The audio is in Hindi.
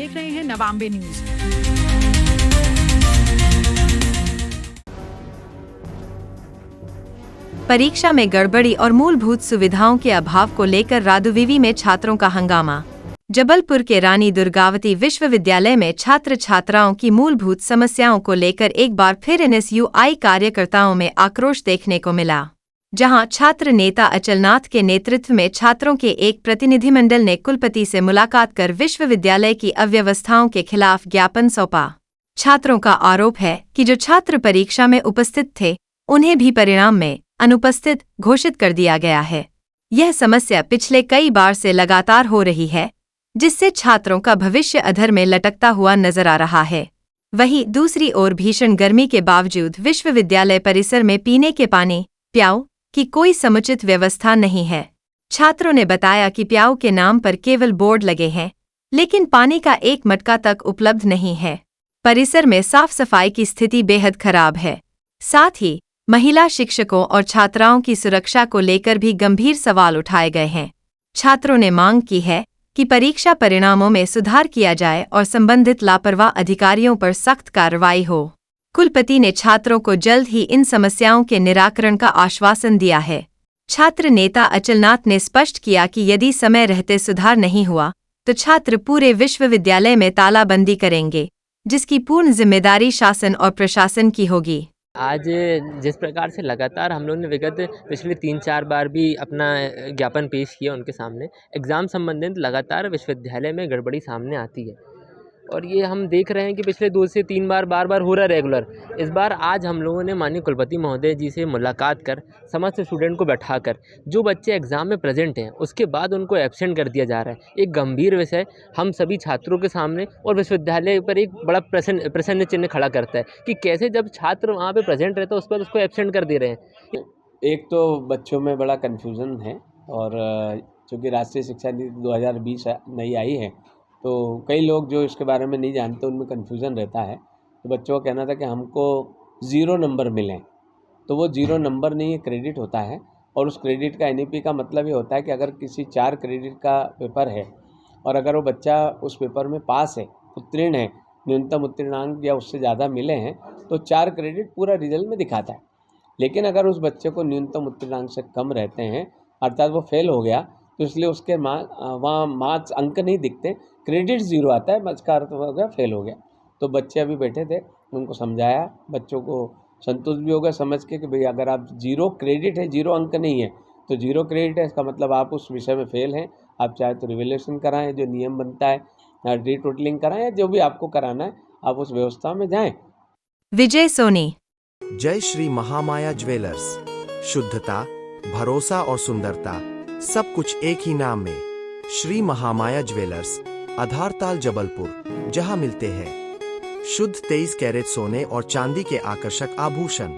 देख रहे हैं नवांबे न्यूज। परीक्षा में गड़बड़ी और मूलभूत सुविधाओं के अभाव को लेकर रादुविवी में छात्रों का हंगामा। जबलपुर के रानी दुर्गावती विश्वविद्यालय में छात्र छात्राओं की मूलभूत समस्याओं को लेकर एक बार फिर एनएसयूआई कार्यकर्ताओं में आक्रोश देखने को मिला, जहां छात्र नेता अचलनाथ के नेतृत्व में छात्रों के एक प्रतिनिधिमंडल ने कुलपति से मुलाकात कर विश्वविद्यालय की अव्यवस्थाओं के खिलाफ ज्ञापन सौंपा। छात्रों का आरोप है कि जो छात्र परीक्षा में उपस्थित थे, उन्हें भी परिणाम में अनुपस्थित घोषित कर दिया गया है। यह समस्या पिछले कई बार से लगातार हो रही है, जिससे छात्रों का भविष्य अधर में लटकता हुआ नजर आ रहा है। वहीं दूसरी ओर भीषण गर्मी के बावजूद विश्वविद्यालय परिसर में पीने के पानी, प्याऊ की कोई समुचित व्यवस्था नहीं है। छात्रों ने बताया कि प्याऊ के नाम पर केवल बोर्ड लगे हैं, लेकिन पानी का एक मटका तक उपलब्ध नहीं है। परिसर में साफ सफाई की स्थिति बेहद खराब है। साथ ही महिला शिक्षकों और छात्राओं की सुरक्षा को लेकर भी गंभीर सवाल उठाए गए हैं। छात्रों ने मांग की है कि परीक्षा परिणामों में सुधार किया जाए और संबंधित लापरवाह अधिकारियों पर सख्त कार्रवाई हो। कुलपति ने छात्रों को जल्द ही इन समस्याओं के निराकरण का आश्वासन दिया है। छात्र नेता अचलनाथ ने स्पष्ट किया कि यदि समय रहते सुधार नहीं हुआ तो छात्र पूरे विश्वविद्यालय में तालाबंदी करेंगे, जिसकी पूर्ण जिम्मेदारी शासन और प्रशासन की होगी। आज जिस प्रकार से लगातार हम लोग ने विगत पिछले 3-4 बार भी अपना ज्ञापन पेश किया उनके सामने, एग्ज़ाम संबंधित लगातार विश्वविद्यालय में गड़बड़ी सामने आती है और ये हम देख रहे हैं कि पिछले 2 से 3 बार बार हो रहा है रेगुलर। इस बार आज हम लोगों ने माननीय कुलपति महोदय जी से मुलाकात कर समस्त स्टूडेंट को बैठाकर जो बच्चे एग्ज़ाम में प्रेजेंट हैं उसके बाद उनको एब्सेंट कर दिया जा रहा है। एक गंभीर विषय हम सभी छात्रों के सामने और विश्वविद्यालय पर एक बड़ा प्रश्न चिन्ह खड़ा करता है कि कैसे जब छात्र वहाँ पर प्रेजेंट रहता है उस पर उसको एब्सेंट कर दे रहे हैं। एक तो बच्चों में बड़ा कन्फ्यूज़न है और चूँकि राष्ट्रीय शिक्षा नीति 2020 नई आई है तो कई लोग जो इसके बारे में नहीं जानते उनमें कन्फ्यूज़न रहता है। तो बच्चों का कहना था कि हमको 0 नंबर मिलें, तो वो 0 नंबर नहीं, ये क्रेडिट होता है और उस क्रेडिट का एनईपी का मतलब ये होता है कि अगर किसी 4 क्रेडिट का पेपर है और अगर वो बच्चा उस पेपर में पास है, उत्तीर्ण है, न्यूनतम उत्तीर्णांक या उससे ज़्यादा मिले हैं तो 4 क्रेडिट पूरा रिजल्ट में दिखाता है। लेकिन अगर उस बच्चे को न्यूनतम उत्तीर्णांक से कम रहते हैं अर्थात वो फेल हो गया तो इसलिए उसके वहाँ मार्क्स अंक नहीं दिखते, क्रेडिट 0 आता है, इसका अर्थ हो गया फेल हो गया। तो बच्चे अभी बैठे थे, उनको समझाया, बच्चों को संतुष्ट भी हो गया समझ के कि भाई अगर आप 0 क्रेडिट है, 0 अंक नहीं है तो 0 क्रेडिट है, इसका मतलब आप उस विषय में फेल हैं। आप चाहे तो रिवैल्यूएशन कराएँ, जो नियम बनता है, रीटोटलिंग कराएँ या जो भी आपको कराना है आप उस व्यवस्था में जाएँ। विजय सोनी। जय श्री महामाया ज्वेलर्स। शुद्धता, भरोसा और सुंदरता सब कुछ एक ही नाम में। श्री महामाया ज्वेलर्स, आधारताल जबलपुर, जहां मिलते हैं शुद्ध 23 कैरेट सोने और चांदी के आकर्षक आभूषण।